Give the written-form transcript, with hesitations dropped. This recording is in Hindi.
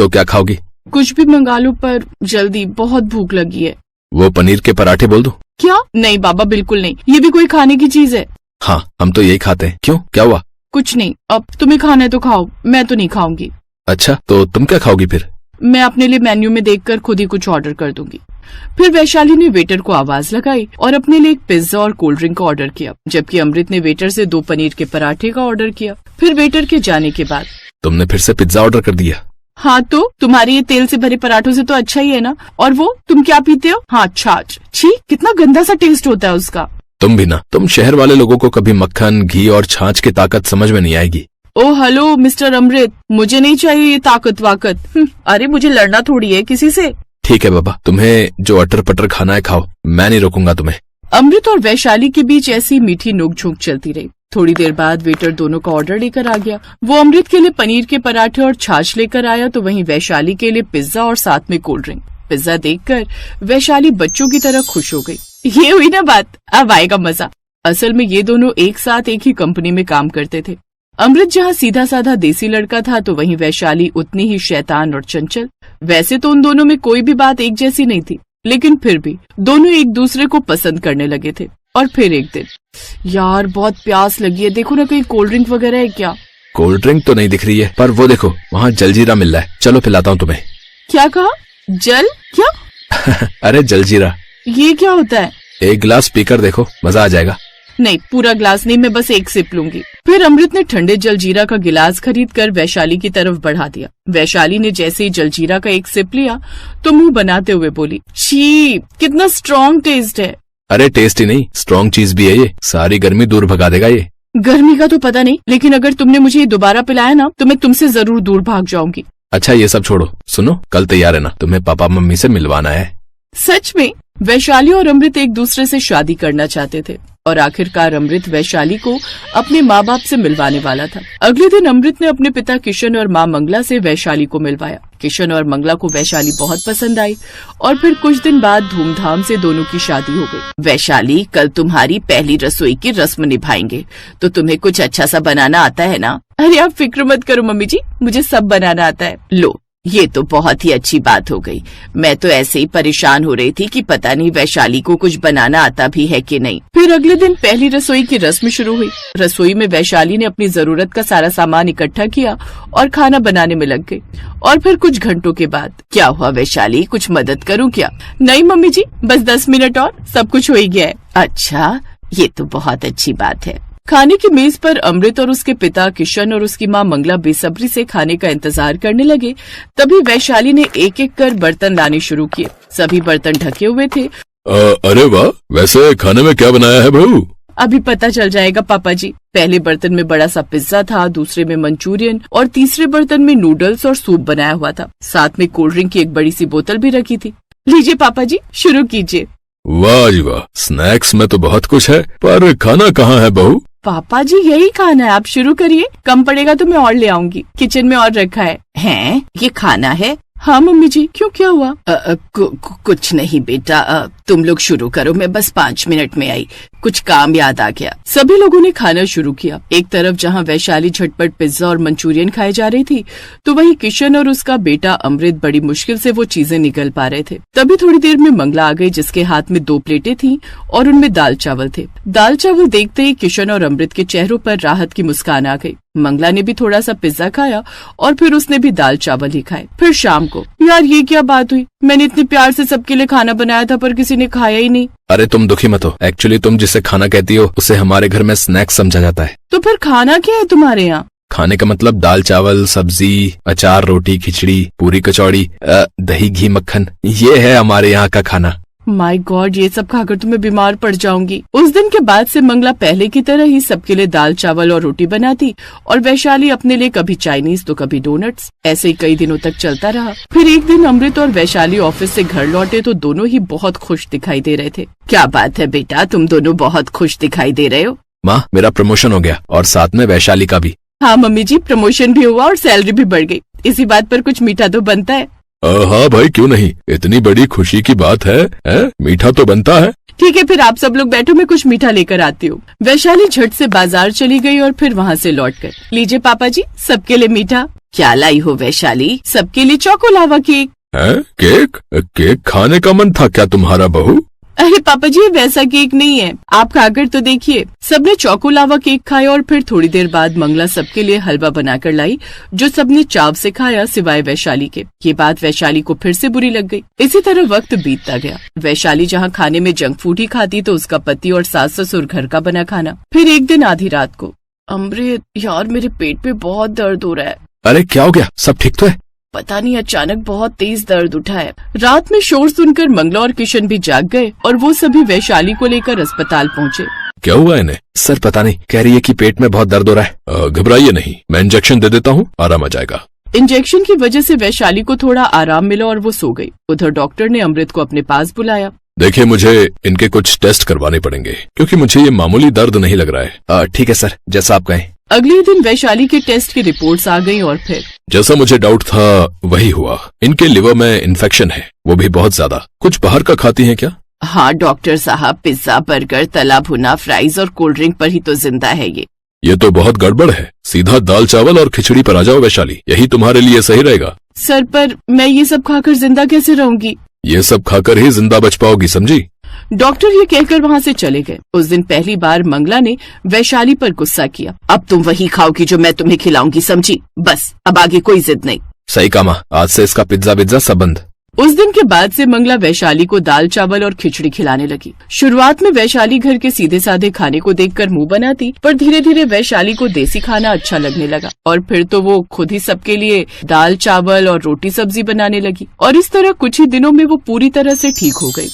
तो क्या खाओगी? कुछ भी मंगा लो, पर जल्दी, बहुत भूख लगी है। वो पनीर के पराठे बोल दूं? क्या? नहीं बाबा, बिल्कुल नहीं, ये भी कोई खाने की चीज है? हाँ, हम तो यही खाते हैं। क्यों, क्या हुआ? कुछ नहीं, अब तुम्हें खाना है तो खाओ, मैं तो नहीं खाऊंगी। अच्छा, तो तुम क्या खाओगी फिर? मैं अपने लिए मेन्यू में देखकर खुद ही कुछ ऑर्डर कर दूंगी। फिर वैशाली ने वेटर को आवाज लगाई और अपने लिए एक पिज्जा और कोल्ड ड्रिंक का ऑर्डर किया, जबकि अमृत ने वेटर से 2 पनीर के पराठे का ऑर्डर किया। फिर वेटर के जाने के बाद तुमने फिर से पिज्जा ऑर्डर कर दिया? हाँ, तो तुम्हारे ये तेल से भरे पराठों से तो अच्छा ही है ना। और वो तुम क्या पीते हो? हाँ, छाछ। छी, कितना गंदा सा टेस्ट होता है उसका। तुम भी ना, तुम शहर वाले लोगों को कभी मक्खन, घी और छाछ की ताकत समझ में नहीं आएगी। ओ हेलो मिस्टर अमृत, मुझे नहीं चाहिए ये ताकत वाकत। अरे मुझे लड़ना थोड़ी है किसी से। ठीक है बाबा, तुम्हें जो अटर पटर खाना है खाओ, मैं नहीं रोकूंगा तुम्हें। अमृत और वैशाली के बीच ऐसी मीठी नोकझोंक चलती रही। थोड़ी देर बाद वेटर दोनों का ऑर्डर लेकर आ गया। वो अमृत के लिए पनीर के पराठे और छाछ लेकर आया, तो वहीं वैशाली के लिए पिज्जा और साथ में कोल्ड ड्रिंक। पिज्जा देखकर वैशाली बच्चों की तरह खुश हो गई। ये हुई ना बात, अब आएगा मजा। असल में ये दोनों एक साथ एक ही कंपनी में काम करते थे। अमृत जहाँ सीधा साधा देसी लड़का था, तो वहीं वैशाली उतनी ही शैतान और चंचल। वैसे तो उन दोनों में कोई भी बात एक जैसी नहीं थी, लेकिन फिर भी दोनों एक दूसरे को पसंद करने लगे थे। और फिर एक दिन, यार बहुत प्यास लगी है, देखो ना कहीं कोल्ड ड्रिंक वगैरह है क्या? कोल्ड ड्रिंक तो नहीं दिख रही है, पर वो देखो वहाँ जलजीरा मिल रहा है, चलो पिलाता हूँ तुम्हें। क्या कहा? जल क्या? अरे जलजीरा। ये क्या होता है? एक गिलास पीकर देखो, मजा आ जाएगा। नहीं, पूरा ग्लास नहीं, मैं बस एक सिप लूंगी। फिर अमृत ने ठंडे जलजीरा का गिलास खरीदकर वैशाली की तरफ बढ़ा दिया। वैशाली ने जैसे ही जलजीरा का एक सिप लिया तो मुंह बनाते हुए बोली, छी, कितना स्ट्रॉन्ग टेस्ट है। अरे टेस्ट ही नहीं, स्ट्रॉन्ग चीज भी है ये, सारी गर्मी दूर भगा देगा ये। गर्मी का तो पता नहीं, लेकिन अगर तुमने मुझे ये दोबारा पिलाया ना, तो मैं तुमसे जरूर दूर भाग जाऊंगी। अच्छा ये सब छोड़ो, सुनो, कल तैयार है ना? तुम्हें पापा मम्मी से मिलवाना है। सच में? वैशाली और अमृत एक दूसरे से शादी करना चाहते थे और आखिरकार अमृत वैशाली को अपने माँ बाप से मिलवाने वाला था। अगले दिन अमृत ने अपने पिता किशन और माँ मंगला से वैशाली को मिलवाया। किशन और मंगला को वैशाली बहुत पसंद आई और फिर कुछ दिन बाद धूमधाम से दोनों की शादी हो गई। वैशाली, कल तुम्हारी पहली रसोई की रस्म निभाएंगे, तो तुम्हें कुछ अच्छा सा बनाना आता है ना? अरे आप फिक्र मत करो मम्मी जी, मुझे सब बनाना आता है। लो, ये तो बहुत ही अच्छी बात हो गई। मैं तो ऐसे ही परेशान हो रही थी कि पता नहीं वैशाली को कुछ बनाना आता भी है कि नहीं। फिर अगले दिन पहली रसोई की रस्म शुरू हुई। रसोई में वैशाली ने अपनी जरूरत का सारा सामान इकट्ठा किया और खाना बनाने में लग गई। और फिर कुछ घंटों के बाद, क्या हुआ वैशाली, कुछ मदद करूं क्या? नहीं मम्मी जी, बस 10 मिनट और सब कुछ हो ही गया है। अच्छा, ये तो बहुत अच्छी बात है। खाने की मेज पर अमृत और उसके पिता किशन और उसकी माँ मंगला बेसब्री से खाने का इंतजार करने लगे। तभी वैशाली ने एक एक कर बर्तन लाने शुरू किए। सभी बर्तन ढके हुए थे। अरे वाह, वैसे खाने में क्या बनाया है बहू? अभी पता चल जाएगा पापा जी। पहले बर्तन में बड़ा सा पिज्जा था, दूसरे में मंचूरियन और तीसरे बर्तन में नूडल्स और सूप बनाया हुआ था। साथ में कोल्ड ड्रिंक की एक बड़ी सी बोतल भी रखी थी। लीजिए पापा जी, शुरू कीजिए। वाह जी वाह, स्नैक्स में तो बहुत कुछ है, पर खाना कहाँ है बहू? पापा जी यही खाना है, आप शुरू करिए, कम पड़ेगा तो मैं और ले आऊंगी, किचन में और रखा है। हैं? ये खाना है? हाँ मम्मी जी, क्यों, क्या हुआ? कुछ नहीं बेटा, तुम लोग शुरू करो, मैं बस 5 मिनट में आई, कुछ काम याद आ गया। सभी लोगों ने खाना शुरू किया। एक तरफ जहाँ वैशाली झटपट पिज्जा और मंचूरियन खाए जा रही थी, तो वहीं किशन और उसका बेटा अमृत बड़ी मुश्किल से वो चीजें निकल पा रहे थे। तभी थोड़ी देर में मंगला आ गई, जिसके हाथ में 2 प्लेटें थी और उनमें दाल चावल थे। दाल चावल देखते ही किशन और अमृत के चेहरों पर राहत की मुस्कान आ गई। मंगला ने भी थोड़ा सा पिज्जा खाया और फिर उसने भी दाल चावल ही खाए। फिर शाम को, यार ये क्या बात हुई, मैंने इतने प्यार से सबके लिए खाना बनाया था पर किसी ने खाया ही नहीं। अरे तुम दुखी मत हो, एक्चुअली तुम जिसे खाना कहती हो उसे हमारे घर में स्नैक्स समझा जाता है। तो फिर खाना क्या है तुम्हारे यहाँ? खाने का मतलब दाल चावल, सब्जी, अचार, रोटी, खिचड़ी, पूरी, कचौड़ी, दही, घी, मक्खन, ये है हमारे यहाँ का खाना। माय गॉड, ये सब खाकर तो मैं बीमार पड़ जाऊंगी। उस दिन के बाद से मंगला पहले की तरह ही सबके लिए दाल चावल और रोटी बनाती और वैशाली अपने लिए कभी चाइनीज तो कभी डोनट्स। ऐसे ही कई दिनों तक चलता रहा। फिर एक दिन अमृत और वैशाली ऑफिस से घर लौटे तो दोनों ही बहुत खुश दिखाई दे रहे थे। क्या बात है बेटा, तुम दोनों बहुत खुश दिखाई दे रहे हो। माँ, मेरा प्रमोशन हो गया और साथ में वैशाली का भी। हाँ मम्मी जी, प्रमोशन भी हुआ और सैलरी भी बढ़ गई। इसी बात पर कुछ मीठा तो बनता है। हाँ भाई, क्यों नहीं, इतनी बड़ी खुशी की बात है, मीठा तो बनता है। ठीक है, फिर आप सब लोग बैठो, मैं कुछ मीठा लेकर आती हूँ। वैशाली झट से बाजार चली गई और फिर वहाँ से लौट कर, लीजिए पापा जी, सबके लिए मीठा। क्या लाई हो वैशाली? सबके लिए चोको लावा केक। है? केक? केक खाने का मन था क्या तुम्हारा बहू? अरे पापा जी, वैसा केक नहीं है, आप खाकर तो देखिए। सबने चोको लावा केक खाया और फिर थोड़ी देर बाद मंगला सबके लिए हलवा बनाकर लाई, जो सबने चाव से खाया सिवाय वैशाली के। ये बात वैशाली को फिर से बुरी लग गई। इसी तरह वक्त बीतता गया। वैशाली जहाँ खाने में जंक फूड ही खाती तो उसका पति और सास ससुर घर का बना खाना। फिर एक दिन आधी रात को, अमृत यार मेरे पेट में बहुत दर्द हो रहा है। अरे क्या हो गया? सब ठीक तो है? पता नहीं, अचानक बहुत तेज दर्द उठा है। रात में शोर सुनकर मंगला और किशन भी जाग गए और वो सभी वैशाली को लेकर अस्पताल पहुँचे। क्या हुआ इन्हें? सर पता नहीं, कह रही है कि पेट में बहुत दर्द हो रहा है। घबराइए नहीं, मैं इंजेक्शन दे देता हूँ, आराम आ जाएगा। इंजेक्शन की वजह से वैशाली को थोड़ा आराम मिला और वो सो गई। उधर डॉक्टर ने अमृत को अपने पास बुलाया। देखिए, मुझे इनके कुछ टेस्ट करवाने पड़ेंगे क्योंकि मुझे ये मामूली दर्द नहीं लग रहा है। ठीक है सर, जैसा आप कहें। अगले दिन वैशाली के टेस्ट की रिपोर्ट्स आ गईं और फिर जैसा मुझे डाउट था वही हुआ। इनके लिवर में इन्फेक्शन है, वो भी बहुत ज्यादा। कुछ बाहर का खाती हैं क्या? हाँ डॉक्टर साहब, पिज्जा, बर्गर, तला भुना, फ्राइज और कोल्ड ड्रिंक पर ही तो जिंदा है ये तो बहुत गड़बड़ है। सीधा दाल चावल और खिचड़ी पर आ जाओ वैशाली, यही तुम्हारे लिए सही रहेगा। सर पर मैं ये सब खाकर जिंदा कैसे रहूंगी? ये सब खाकर ही जिंदा बच पाओगी, समझी? डॉक्टर ये कहकर वहाँ से चले गए। उस दिन पहली बार मंगला ने वैशाली पर गुस्सा किया। अब तुम वही खाओगी जो मैं तुम्हें खिलाऊंगी, समझी? बस अब आगे कोई जिद नहीं। सही कहा, आज से इसका पिज्जा विज्जा सब बंद। उस दिन के बाद से मंगला वैशाली को दाल चावल और खिचड़ी खिलाने लगी। शुरुआत में वैशाली घर के सीधे साधे खाने को देखकर मुंह बनाती, पर धीरे धीरे वैशाली को देसी खाना अच्छा लगने लगा और फिर तो वो खुद ही सबके लिए दाल चावल और रोटी सब्जी बनाने लगी। और इस तरह कुछ ही दिनों में वो पूरी तरह से ठीक हो गई।